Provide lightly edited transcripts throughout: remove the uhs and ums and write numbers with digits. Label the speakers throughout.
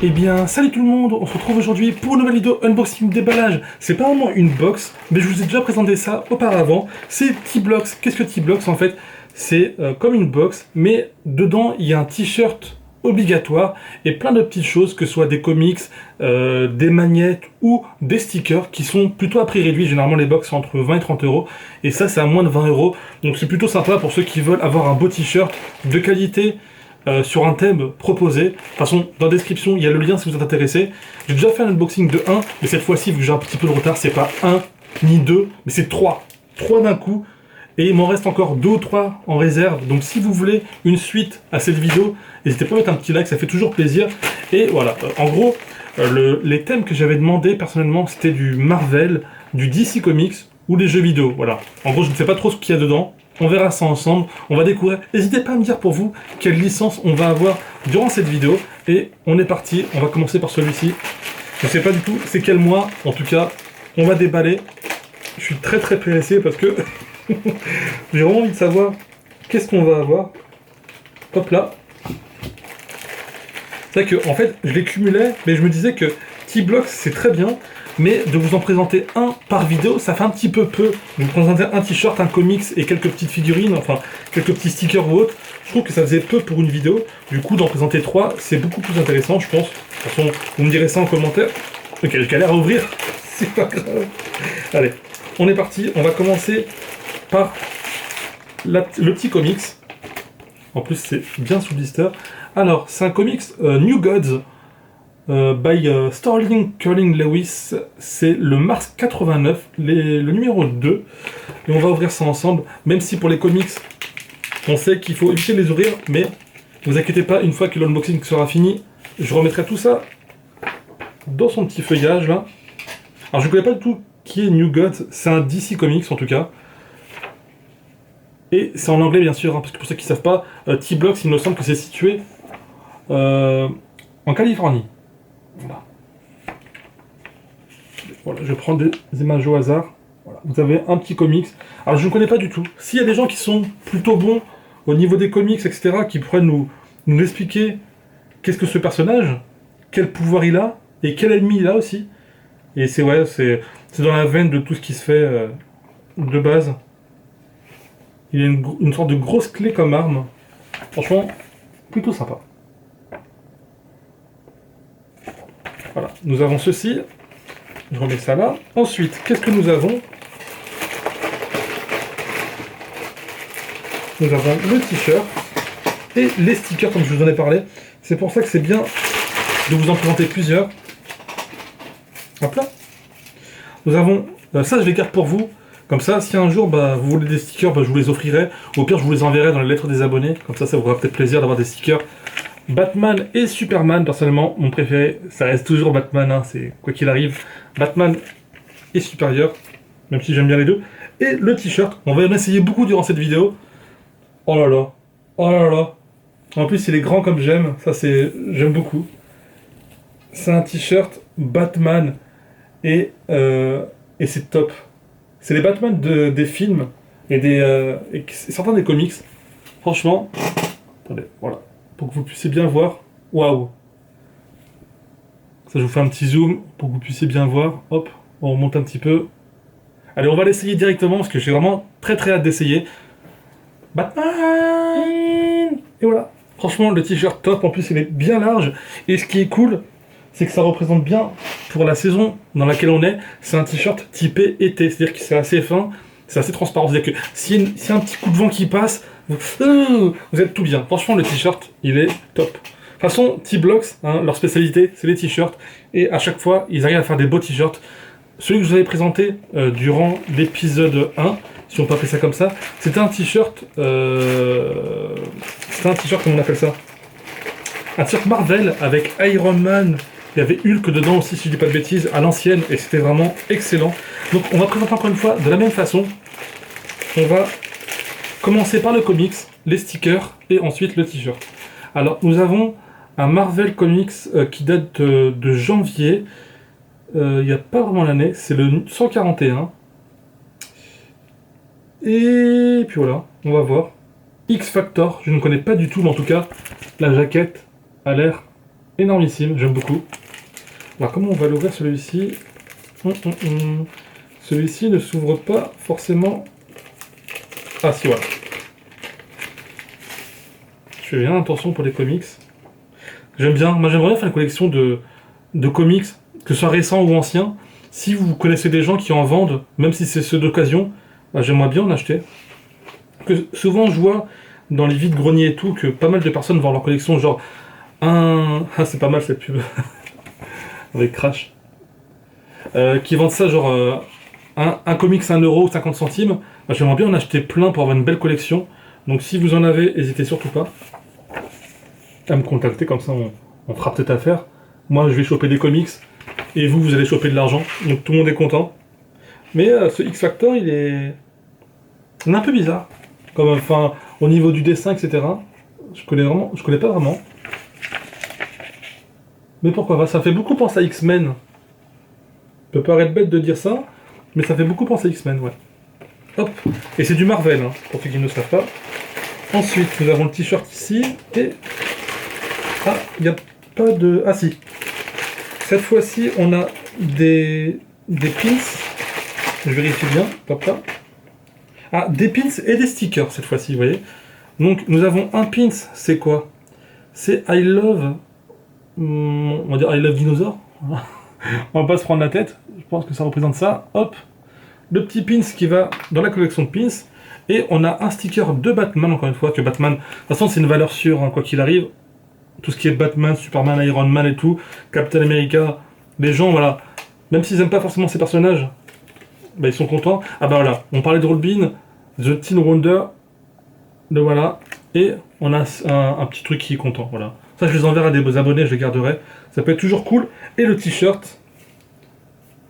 Speaker 1: Eh bien, salut tout le monde, on se retrouve aujourd'hui pour une nouvelle vidéo unboxing déballage. C'est pas vraiment une box, mais je vous ai déjà présenté ça auparavant. C'est T-Blox. Qu'est-ce que T-Blox en fait? C'est comme une box, mais dedans il y a un t-shirt obligatoire et plein de petites choses, que ce soit des comics, des magnettes ou des stickers qui sont plutôt à prix réduit. Généralement les box sont entre 20 et 30 euros et ça c'est à moins de 20 euros. Donc c'est plutôt sympa pour ceux qui veulent avoir un beau t-shirt de qualité. Sur un thème proposé. De toute façon, dans la description, il y a le lien si vous êtes intéressé. J'ai déjà fait un unboxing de 1, mais cette fois-ci, vu que j'ai un petit peu de retard, c'est pas 1 ni 2, mais c'est 3. 3 d'un coup. Et il m'en reste encore 2 ou 3 en réserve. Donc si vous voulez une suite à cette vidéo, n'hésitez pas à mettre un petit like, ça fait toujours plaisir. Et voilà, en gros, les thèmes que j'avais demandé personnellement, c'était du Marvel, du DC Comics ou les jeux vidéo. Voilà. En gros, je ne sais pas trop ce qu'il y a dedans. On verra ça ensemble, on va découvrir. N'hésitez pas à me dire pour vous quelle licence on va avoir durant cette vidéo. Et on est parti, on va commencer par celui-ci. Je ne sais pas du tout c'est quel mois, en tout cas, on va déballer. Je suis très pressé parce que j'ai vraiment envie de savoir qu'est-ce qu'on va avoir. Hop là. C'est vrai que en fait, je les cumulais, mais je me disais que T-Blox c'est très bien, mais de vous en présenter un par vidéo, ça fait un petit peu peu. Vous présenter un t-shirt, un comics et quelques petites figurines, enfin quelques petits stickers ou autres, je trouve que ça faisait peu pour une vidéo. Du coup, d'en présenter 3, c'est beaucoup plus intéressant, je pense. De toute façon, vous me direz ça en commentaire. Ok, je galère à ouvrir, c'est pas grave. Allez, on est parti, on va commencer par le petit comics. En plus, c'est bien sous blister. Alors, c'est un comics New Gods. By Sterling Curling Lewis, c'est le mars 89, le numéro 2, et on va ouvrir ça ensemble, même si pour les comics, on sait qu'il faut éviter de les ouvrir, mais ne vous inquiétez pas, une fois que l'unboxing sera fini, je remettrai tout ça dans son petit feuillage là. Alors je ne connais pas du tout qui est New Gods, c'est un DC Comics en tout cas, et c'est en anglais bien sûr, hein, parce que pour ceux qui ne savent pas, T-Blox, il me semble que c'est situé en Californie. Voilà, je prends des images au hasard. Voilà, vous avez un petit comics. Alors je ne connais pas du tout. S'il y a des gens qui sont plutôt bons au niveau des comics, etc., qui pourraient nous expliquer qu'est-ce que ce personnage, quel pouvoir il a, et quel ennemi il a aussi. Et c'est ouais, c'est dans la veine de tout ce qui se fait de base. Il a une sorte de grosse clé comme arme. Franchement, plutôt sympa. Voilà, nous avons ceci. Je remets ça là. Ensuite, qu'est-ce que nous avons? Nous avons le t-shirt et les stickers comme je vous en ai parlé. C'est pour ça que c'est bien de vous en présenter plusieurs. Hop là. Nous avons... ça, je les garde pour vous. Comme ça, si un jour vous voulez des stickers, je vous les offrirai. Ou au pire, je vous les enverrai dans les lettres des abonnés. Comme ça vous fera peut-être plaisir d'avoir des stickers. Batman et Superman, personnellement, mon préféré, ça reste toujours Batman, hein, c'est quoi qu'il arrive. Batman est supérieur, même si j'aime bien les deux. Et le t-shirt, on va en essayer beaucoup durant cette vidéo. Oh là là, oh là là. En plus, il est grand comme j'aime, ça c'est, j'aime beaucoup. C'est un t-shirt Batman et c'est top. C'est les Batman des films et certains des comics. Franchement, attendez, voilà. Pour que vous puissiez bien voir. Waouh! Ça, je vous fais un petit zoom pour que vous puissiez bien voir. Hop, on remonte un petit peu. Allez, on va l'essayer directement parce que j'ai vraiment très hâte d'essayer. Batman! Et voilà. Franchement, le t-shirt top. En plus, il est bien large. Et ce qui est cool, c'est que ça représente bien pour la saison dans laquelle on est. C'est un t-shirt typé été. C'est-à-dire que c'est assez fin, c'est assez transparent. C'est-à-dire que s'il y a un petit coup de vent qui passe, vous êtes tout bien. Franchement, le t-shirt, il est top. De toute façon, T-Blox, hein, leur spécialité, c'est les t-shirts. Et à chaque fois, ils arrivent à faire des beaux t-shirts. Celui que je vous avais présenté durant l'épisode 1, si on peut appeler ça comme ça, c'était un t-shirt... c'était un t-shirt, comment on appelle ça? Un t-shirt Marvel avec Iron Man. Il y avait Hulk dedans aussi, si je dis pas de bêtises, à l'ancienne. Et c'était vraiment excellent. Donc, on va présenter encore une fois de la même façon. On va... commencer par le comics, les stickers et ensuite le t-shirt. Alors nous avons un Marvel Comics qui date de janvier. Il n'y a pas vraiment l'année, c'est le 141. Et puis voilà, on va voir. X-Factor, je ne connais pas du tout, mais en tout cas, la jaquette a l'air énormissime, j'aime beaucoup. Alors comment on va l'ouvrir celui-ci? Celui-ci ne s'ouvre pas forcément... Ah si, voilà. Je fais bien attention pour les comics. J'aime bien, moi j'aimerais bien faire une collection de comics, que ce soit récents ou anciens. Si vous connaissez des gens qui en vendent, même si c'est ceux d'occasion, bah, j'aimerais bien en acheter. Que souvent je vois dans les vides-greniers et tout que pas mal de personnes vendent leur collection, genre un... Ah c'est pas mal cette pub, avec Crash. Qui vendent ça genre un comics 1€ 50 centimes. Bah, j'aimerais bien en acheter plein pour avoir une belle collection. Donc si vous en avez, n'hésitez surtout pas à me contacter, comme ça on fera peut-être affaire. Moi je vais choper des comics et vous allez choper de l'argent, donc tout le monde est content. Mais ce X-Factor il est un peu bizarre, comme enfin au niveau du dessin etc. Je connais pas vraiment. Mais pourquoi pas, ça fait beaucoup penser à X-Men. Peut paraître bête de dire ça, mais ça fait beaucoup penser à X-Men, ouais. Hop, et c'est du Marvel, hein, pour ceux qui ne le savent pas. Ensuite, nous avons le t-shirt ici, et... Ah, il n'y a pas de... Ah si. Cette fois-ci, on a des pins. Je vérifie bien, hop là. Ah, des pins et des stickers, cette fois-ci, vous voyez. Donc, nous avons un pins, c'est quoi? C'est I love... on va dire I love dinosaure. On va pas se prendre la tête, je pense que ça représente ça. Hop, le petit pins qui va dans la collection de pins. Et on a un sticker de Batman, encore une fois, que Batman... De toute façon, c'est une valeur sûre, hein, quoi qu'il arrive. Tout ce qui est Batman, Superman, Iron Man et tout, Captain America, les gens, voilà, même s'ils n'aiment pas forcément ces personnages, bah, ils sont contents. Ah bah voilà, on parlait de Robin, The Teen Wonder, le voilà, et on a un petit truc qui est content, voilà. Ça, je les enverrai à des abonnés, je les garderai. Ça peut être toujours cool. Et le t-shirt,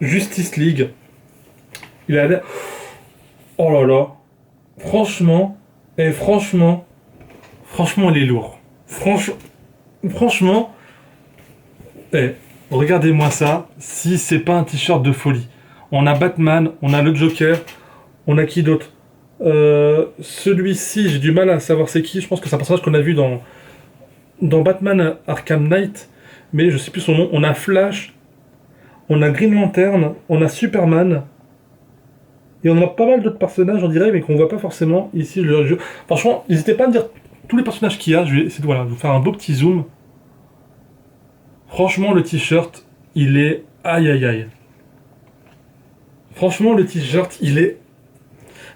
Speaker 1: Justice League. Il a l'air... Oh là là. Franchement, franchement, il est lourd. Franchement, regardez-moi ça. Si c'est pas un t-shirt de folie. On a Batman, on a le Joker, on a qui d'autre? Celui-ci, j'ai du mal à savoir c'est qui. Je pense que c'est un personnage qu'on a vu dans Batman Arkham Knight, mais je sais plus son nom. On a Flash, on a Green Lantern, on a Superman, et on a pas mal d'autres personnages, on dirait, mais qu'on voit pas forcément ici. Franchement, n'hésitez pas à me dire tous les personnages qu'il y a. Je vais essayer de vous faire un beau petit zoom. Franchement, le t-shirt, il est... Aïe aïe aïe. Franchement, le t-shirt, il est...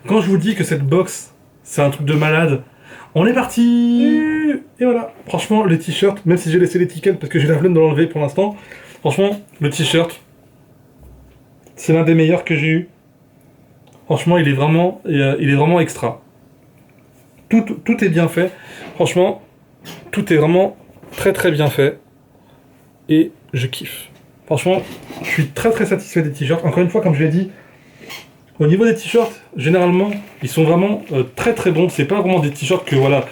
Speaker 1: Quand je vous dis que cette box, c'est un truc de malade, on est parti. Et voilà. Franchement, le t-shirt, même si j'ai laissé l'étiquette parce que j'ai la flemme de l'enlever pour l'instant, franchement, le t-shirt, c'est l'un des meilleurs que j'ai eu. Franchement, il est vraiment extra. Tout est bien fait. Franchement, tout est vraiment très très bien fait. Et je kiffe. Franchement, je suis très très satisfait des t-shirts. Encore une fois, comme je l'ai dit, au niveau des t-shirts, généralement, ils sont vraiment très très bons. C'est pas vraiment des t-shirts que voilà.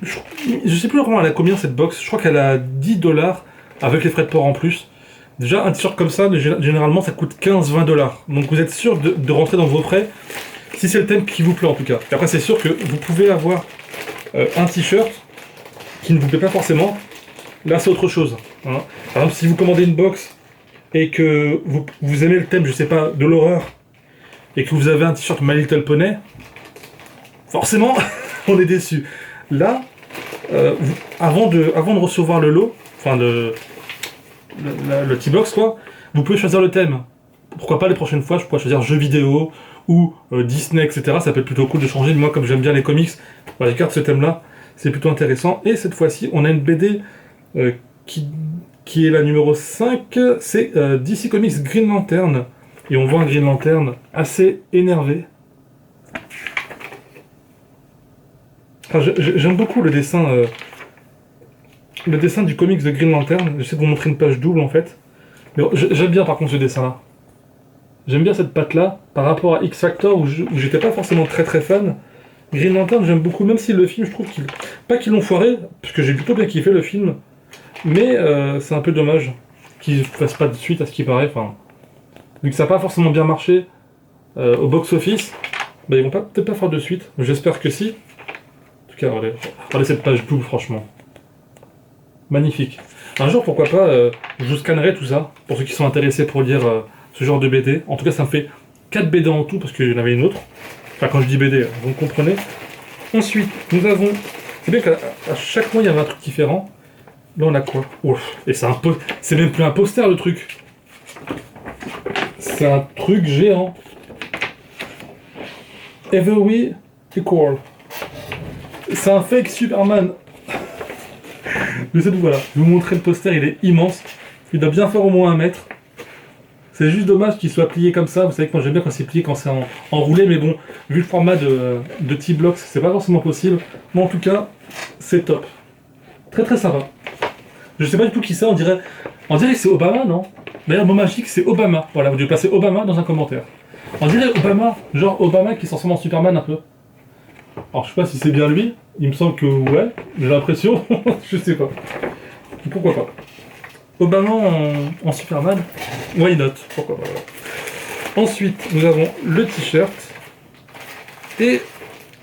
Speaker 1: Je sais plus vraiment elle a combien cette box. Je crois qu'elle a 10$ avec les frais de port en plus. Déjà, un t-shirt comme ça, généralement, ça coûte 15-20$. Donc vous êtes sûr de rentrer dans vos frais, si c'est le thème qui vous plaît en tout cas. Et après, c'est sûr que vous pouvez avoir un t-shirt qui ne vous plaît pas forcément. Là, c'est autre chose. Hein. Par exemple, si vous commandez une box et que vous aimez le thème, je sais pas, de l'horreur, et que vous avez un t-shirt My Little Pony, forcément, on est déçu. Là, avant de recevoir le lot, enfin le T-Box quoi, vous pouvez choisir le thème. Pourquoi pas les prochaines fois, je pourrais choisir jeux vidéo ou Disney, etc. Ça peut être plutôt cool de changer. Moi, comme j'aime bien les comics, bah, j'écarte ce thème-là. C'est plutôt intéressant. Et cette fois-ci, on a une BD qui est la numéro 5. C'est DC Comics Green Lantern. Et on voit un Green Lantern assez énervé. Enfin, j'aime beaucoup le dessin du comics de Green Lantern. J'essaie de vous montrer une page double en fait. Mais j'aime bien par contre ce dessin là. J'aime bien cette patte là par rapport à X-Factor où j'étais pas forcément très très fan. Green Lantern j'aime beaucoup, même si le film je trouve pas qu'ils l'ont foiré, parce que j'ai plutôt bien kiffé le film. Mais c'est un peu dommage qu'ils fassent pas de suite à ce qui paraît. Enfin, vu que ça n'a pas forcément bien marché au box-office, bah, ils vont peut-être pas faire de suite. J'espère que si. En tout cas, regardez cette page double franchement. Magnifique. Un jour, pourquoi pas, je vous scannerai tout ça, pour ceux qui sont intéressés pour lire ce genre de BD. En tout cas, ça me fait 4 BD en tout, parce qu'il y en avait une autre. Enfin, quand je dis BD, vous me comprenez. Ensuite, nous avons... C'est bien qu'à chaque mois, il y avait un truc différent. Là, on a quoi? Ouf. Et c'est même plus un poster, le truc. C'est un truc géant. Every Equal. C'est un fake Superman. Mais c'est tout, voilà. Je vais vous montrer le poster, il est immense. Il doit bien faire au moins 1 mètre. C'est juste dommage qu'il soit plié comme ça. Vous savez que moi j'aime bien quand c'est plié, quand c'est enroulé, mais bon, vu le format de T-Blocks, c'est pas forcément possible. Mais en tout cas, c'est top. Très très sympa. Je sais pas du tout qui c'est, on dirait que c'est Obama, non? D'ailleurs, mot magique, c'est Obama. Voilà, vous devez placer Obama dans un commentaire. On dirait Obama, genre Obama qui s'en ressemble en Superman un peu. Alors je sais pas si c'est bien lui, il me semble que ouais, j'ai l'impression, je sais pas. Pourquoi pas. Obama en Superman, why not, pourquoi pas. Ensuite, nous avons le t-shirt, et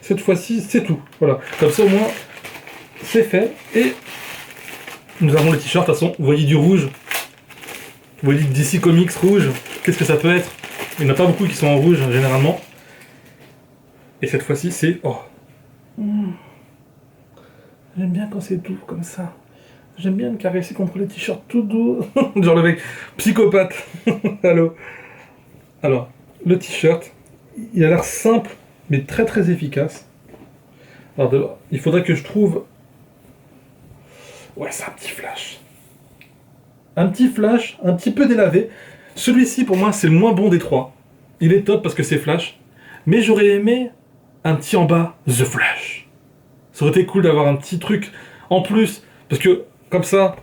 Speaker 1: cette fois-ci, c'est tout. Voilà, comme ça au moins, c'est fait, et nous avons le t-shirt, de toute façon, vous voyez du rouge, vous voyez du DC Comics rouge, qu'est-ce que ça peut être? Il n'y en a pas beaucoup qui sont en rouge, généralement. Et cette fois-ci, c'est... Oh. J'aime bien quand c'est doux, comme ça. J'aime bien me caresser contre les t-shirts tout doux. Genre le mec psychopathe. Allô. Alors, le t-shirt, il a l'air simple, mais très très efficace. Alors, il faudrait que je trouve... Ouais, c'est un petit flash. Un petit flash, un petit peu délavé. Celui-ci, pour moi, c'est le moins bon des trois. Il est top parce que c'est flash. Mais j'aurais aimé un petit en bas, The Flash. Ça aurait été cool d'avoir un petit truc en plus. Parce que, comme ça,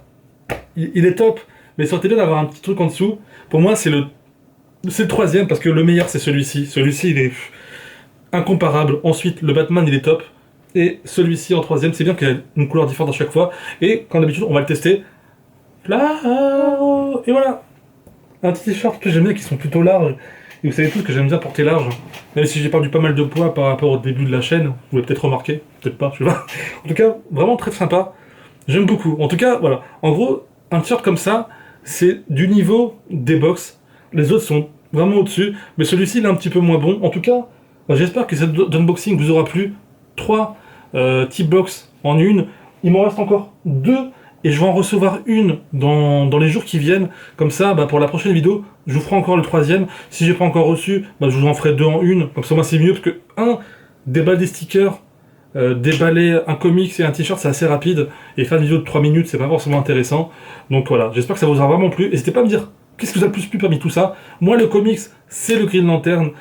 Speaker 1: il est top. Mais ça aurait été bien d'avoir un petit truc en dessous. Pour moi, c'est le troisième parce que le meilleur, c'est celui-ci. Celui-ci, il est incomparable. Ensuite, le Batman, il est top. Et celui-ci en troisième, c'est bien qu'il y a une couleur différente à chaque fois. Et comme d'habitude, on va le tester. Là, et voilà. Un petit t-shirt que j'aime bien, qui sont plutôt larges. Et vous savez tous que j'aime bien porter large. Même si j'ai perdu pas mal de poids par rapport au début de la chaîne. Vous l'avez peut-être remarqué. Peut-être pas, je sais pas. En tout cas, vraiment très sympa. J'aime beaucoup. En tout cas, voilà. En gros, un t-shirt comme ça, c'est du niveau des box. Les autres sont vraiment au-dessus. Mais celui-ci, il est un petit peu moins bon. En tout cas, j'espère que cet unboxing vous aura plu. 3 T-Box en une. Il m'en reste encore 2. Et je vais en recevoir une dans les jours qui viennent. Comme ça, pour la prochaine vidéo, je vous ferai encore le troisième. Si j'ai pas encore reçu, je vous en ferai 2 en une. Comme ça, moi, c'est mieux parce que, déballer des stickers, déballer un comics et un t-shirt, c'est assez rapide. Et faire une vidéo de 3 minutes, c'est pas forcément intéressant. Donc voilà, j'espère que ça vous aura vraiment plu. N'hésitez pas à me dire qu'est-ce que vous a le plus plu parmi tout ça. Moi, le comics, c'est le Green Lantern.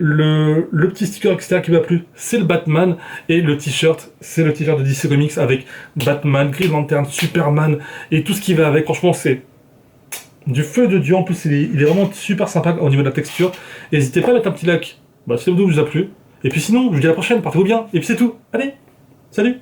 Speaker 1: Le petit sticker extérieur qui m'a plu, c'est le Batman, et le t-shirt, c'est le t-shirt de DC Comics avec Batman, Green Lantern, Superman, et tout ce qui va avec. Franchement, c'est du feu de Dieu. En plus, il est vraiment super sympa au niveau de la texture. N'hésitez pas à mettre un petit like si la vidéo vous a plu. Et puis sinon, je vous dis à la prochaine, portez-vous bien, et puis c'est tout. Allez, salut!